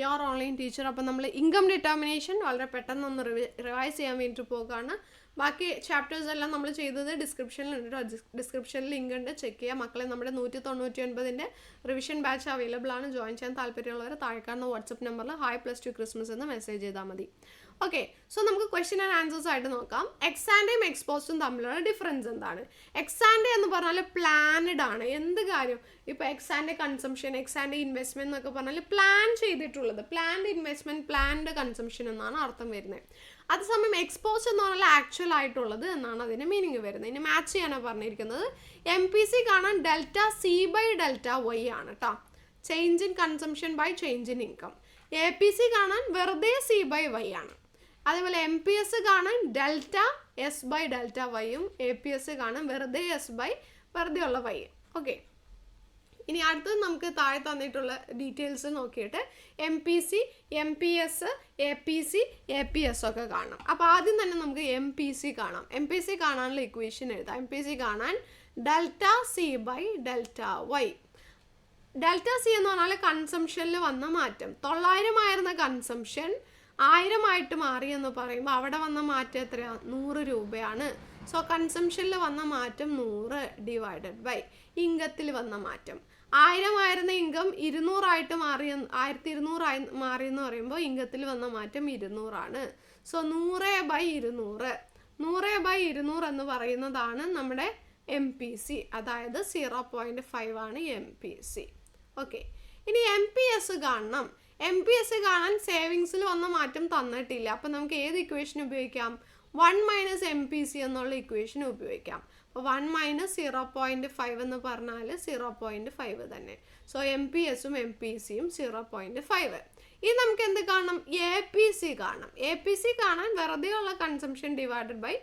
Your online teacher. അപ്പോൾ നമ്മൾ income determination വളരെ പെട്ടെന്നൊന്ന് റിവൈസ് ചെയ്യാൻ വേണ്ടിയിട്ട് പോകുകയാണ്. ബാക്കി ചാപ്റ്റേഴ്സ് എല്ലാം നമ്മൾ ചെയ്തത് ഡിസ്ക്രിപ്ഷനിലുണ്ട് കേട്ടോ. ഡിസ്ക്രിപ്ഷനിൽ ലിങ്ക് ഉണ്ട്, ചെക്ക് ചെയ്യുക മക്കളെ. നമ്മുടെ 199 റിവിഷൻ ബാച്ച് അവൈലബിൾ ആണ്. ജോയിൻ ചെയ്യാൻ താല്പര്യമുള്ളവർ താഴെക്കാണുന്ന വാട്സപ്പ് നമ്പറിൽ ഹായ് +2 ക്രിസ്മസ് എന്ന് മെസ്സേജ് ചെയ്താൽ മതി. ഓക്കെ, സോ നമുക്ക് ക്വസ്റ്റ്യൻ ആൻഡ് ആൻസേഴ്സ് ആയിട്ട് നോക്കാം. എക്സ് ആൻഡേയും എക്സ്പോസ്റ്റും തമ്മിലുള്ള ഡിഫറൻസ് എന്താണ്? എക്സ് ആൻഡേ എന്ന് പറഞ്ഞാൽ പ്ലാനഡ് ആണ്. എന്ത് കാര്യം ഇപ്പോൾ X and consumption, X and investment എന്നൊക്കെ പറഞ്ഞാൽ പ്ലാൻ ചെയ്തിട്ടുള്ളത്, പ്ലാൻഡ് ഇൻവെസ്റ്റ്മെന്റ്, പ്ലാൻഡ് കൺസംഷൻ എന്നാണ് അർത്ഥം വരുന്നത്. അതേസമയം എക്സ്പോസ്റ്റ് എന്ന് പറഞ്ഞാൽ ആക്ച്വൽ ആയിട്ടുള്ളത് എന്നാണ് അതിന് മീനിങ് വരുന്നത്. ഇനി മാച്ച് ചെയ്യാനാണ് പറഞ്ഞിരിക്കുന്നത്. MPC കാണാൻ ΔC/ΔY ആണ് കേട്ടോ, change in consumption by change in income. APC കാണാൻ വെറുതെ C/Y ആണ്. അതേപോലെ MPS കാണാൻ ΔS/ΔY, APS കാണാൻ വെറുതെ S/ വെറുതെ ഉള്ള Y. ഓക്കെ, ഇനി അടുത്തത് നമുക്ക് താഴെ തന്നിട്ടുള്ള ഡീറ്റെയിൽസ് നോക്കിയിട്ട് MPC, MPS, APC, APS ഒക്കെ കാണാം. അപ്പോൾ ആദ്യം തന്നെ നമുക്ക് MPC കാണാം. MPC കാണാനുള്ള ഇക്വേഷൻ എഴുതാം. MPC കാണാൻ ΔC/ΔY. ΔC എന്ന് പറഞ്ഞാൽ കൺസംഷനിൽ വന്ന മാറ്റം. 900 ആയിരുന്ന കൺസംഷൻ 1000 ആയിട്ട് മാറി എന്ന് പറയുമ്പോൾ അവിടെ വന്ന മാറ്റം എത്രയാണ്? 100 രൂപയാണ്. സോ കൺസംഷനിൽ വന്ന മാറ്റം 100 ഡിവൈഡഡ് ബൈ ഇൻകത്തിൽ വന്ന മാറ്റം. 1000 ആയിരുന്ന ഇൻകം 200 ആയിട്ട് മാറി, 1200 ആയി മാറി എന്ന് പറയുമ്പോൾ ഇൻകത്തിൽ വന്ന മാറ്റം 200 ആണ്. സോ 100/200, 100/200 എന്ന് പറയുന്നതാണ് നമ്മുടെ MPC, അതായത് 0.5 ആണ് MPC. ഓക്കെ, ഇനി MPS കാണണം. MPS കാണാൻ സേവിങ്സിൽ വന്ന മാറ്റം തന്നിട്ടില്ല. അപ്പം നമുക്ക് ഏത് ഇക്വേഷൻ ഉപയോഗിക്കാം? 1 - MPC എന്നുള്ള ഇക്വേഷൻ ഉപയോഗിക്കാം. അപ്പോൾ 1 - 0.5 എന്ന് പറഞ്ഞാൽ 0.5 തന്നെ. സോ MPSും MPCയും 0.5. ഇനി നമുക്ക് എന്ത് കാണണം? APC കാണണം. APC കാണാൻ വെറുതെ ഉള്ള കൺസംഷൻ ഡിവൈഡഡ് ബൈ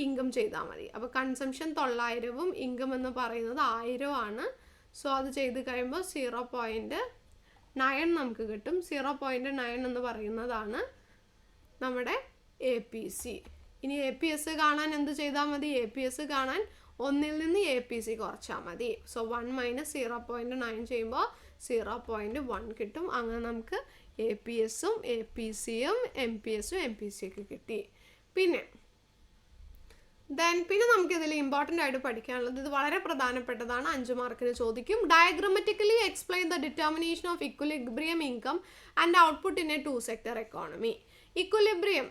ഇൻകം ചെയ്താൽ മതി. അപ്പോൾ കൺസംഷൻ 900ഉം ഇൻകം എന്ന് പറയുന്നത് 1000 ആണ്. സോ അത് ചെയ്ത് കഴിയുമ്പോൾ 0.9 നമുക്ക് കിട്ടും. 0.9 എന്ന് പറയുന്നതാണ് നമ്മുടെ APC. ഇനി APS കാണാൻ എന്ത് ചെയ്താൽ മതി? APS കാണാൻ 1ൽ നിന്ന് APC കുറച്ചാൽ മതി. സോ 1 - 0.9 ചെയ്യുമ്പോൾ 0.1 കിട്ടും. അങ്ങനെ നമുക്ക് APSും APCയും MPSും MPCയൊക്കെ കിട്ടി. പിന്നെ നമുക്കിതിൽ ഇമ്പോർട്ടൻ്റ് ആയിട്ട് പഠിക്കാനുള്ളത്, ഇത് വളരെ പ്രധാനപ്പെട്ടതാണ്, 5 മാർക്കിന് ചോദിക്കും. Diagrammatically explain the determination of equilibrium income and output in A 2 sector economy. Equilibrium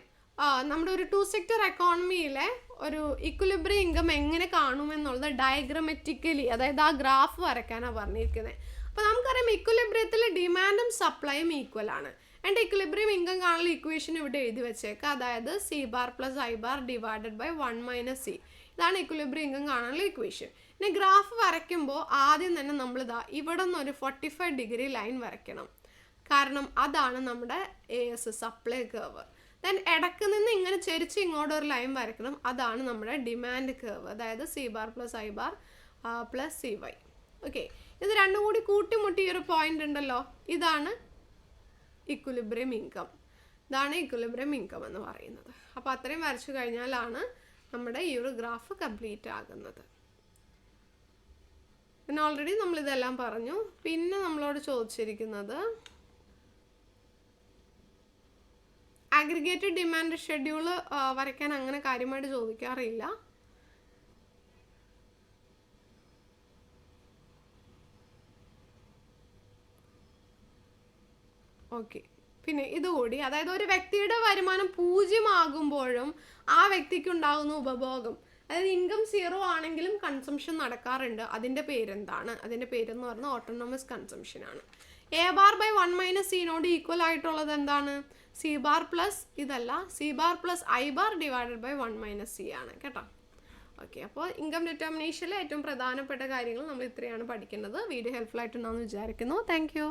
നമ്മുടെ ഒരു 2 സെക്ടർ എക്കോണമിയിലെ ഒരു ഇക്വിലിബ്രിയം ഇൻകം എങ്ങനെ കാണുമെന്നുള്ളത് ഡയഗ്രമാറ്റിക്കലി, അതായത് ആ ഗ്രാഫ് വരയ്ക്കാനാണ് പറഞ്ഞിരിക്കുന്നത്. അപ്പോൾ നമുക്കറിയാം ഇക്വിലിബ്രിയത്തിൽ ഡിമാൻഡും സപ്ലൈയും ഈക്വൽ ആണ്. ആൻഡ് ഇക്വിലിബ്രിയം ഇൻകം കാണാനുള്ള ഇക്വേഷൻ ഇവിടെ എഴുതി വെച്ചേക്കാം, അതായത് C bar + I bar divided by 1 - C. ഇതാണ് ഇക്വിലിബ്രിയം ഇൻകം കാണാനുള്ള ഇക്വേഷൻ. ഇനി ഗ്രാഫ് വരയ്ക്കുമ്പോൾ ആദ്യം തന്നെ നമ്മളിതാ ഇവിടെ നിന്ന് ഒരു 45 ഡിഗ്രി ലൈൻ വരയ്ക്കണം. കാരണം അതാണ് നമ്മുടെ AS സപ്ലൈ കർവ്. ദെൻ ഇടയ്ക്ക് നിന്ന് ഇങ്ങനെ ചെരിച്ച് ഇങ്ങോട്ട് ഒരു ലൈൻ വരയ്ക്കണം, അതാണ് നമ്മുടെ ഡിമാൻഡ് കർവ്, അതായത് C bar + I bar + CY. Okay, ഇത് രണ്ടും കൂടി കൂട്ടിമുട്ടി ഒരു പോയിന്റ് ഉണ്ടല്ലോ, ഇതാണ് ഇക്വിലിബ്രിയം ഇൻകം. ഇതാണ് ഇക്വിലിബ്രിയം ഇൻകം എന്ന് പറയുന്നത്. അപ്പോൾ അത്രയും വരച്ചു കഴിഞ്ഞാലാണ് നമ്മുടെ ഈ ഒരു ഗ്രാഫ് കംപ്ലീറ്റ് ആകുന്നത്. പിന്നെ ഓൾറെഡി നമ്മളിതെല്ലാം പറഞ്ഞു. പിന്നെ നമ്മളോട് ചോദിച്ചിരിക്കുന്നത് അഗ്രിഗേറ്റഡ് ഡിമാൻഡ് ഷെഡ്യൂള് വരയ്ക്കാൻ അങ്ങനെ കാര്യമായിട്ട് ചോദിക്കാറില്ല. ഓക്കെ, പിന്നെ ഇതുകൂടി, അതായത് ഒരു വ്യക്തിയുടെ വരുമാനം 0 ആകുമ്പോഴും ആ വ്യക്തിക്ക് ഉണ്ടാകുന്ന ഉപഭോഗം, അതായത് ഇൻകം 0 ആണെങ്കിലും കൺസംഷൻ നടക്കാറുണ്ട്. അതിൻ്റെ പേരെന്താണ്? അതിൻ്റെ പേരെന്ന് പറഞ്ഞാൽ ഓട്ടോണമസ് കൺസംഷൻ ആണ്. A bar by 1 - C നോട് ഈക്വൽ ആയിട്ടുള്ളത് എന്താണ്? C bar പ്ലസ് ഇതല്ല, C bar + I bar divided by 1 - C ആണ് കേട്ടോ. ഓക്കെ, അപ്പോൾ ഇൻകം ഡിറ്റർമിനേഷനിലെ ഏറ്റവും പ്രധാനപ്പെട്ട കാര്യങ്ങൾ നമ്മൾ ഇത്രയാണ് പഠിക്കുന്നത്. വീഡിയോ ഹെൽപ്ഫുൾ ആയിട്ടുണ്ടാവുമെന്ന് വിചാരിക്കുന്നു. Thank you.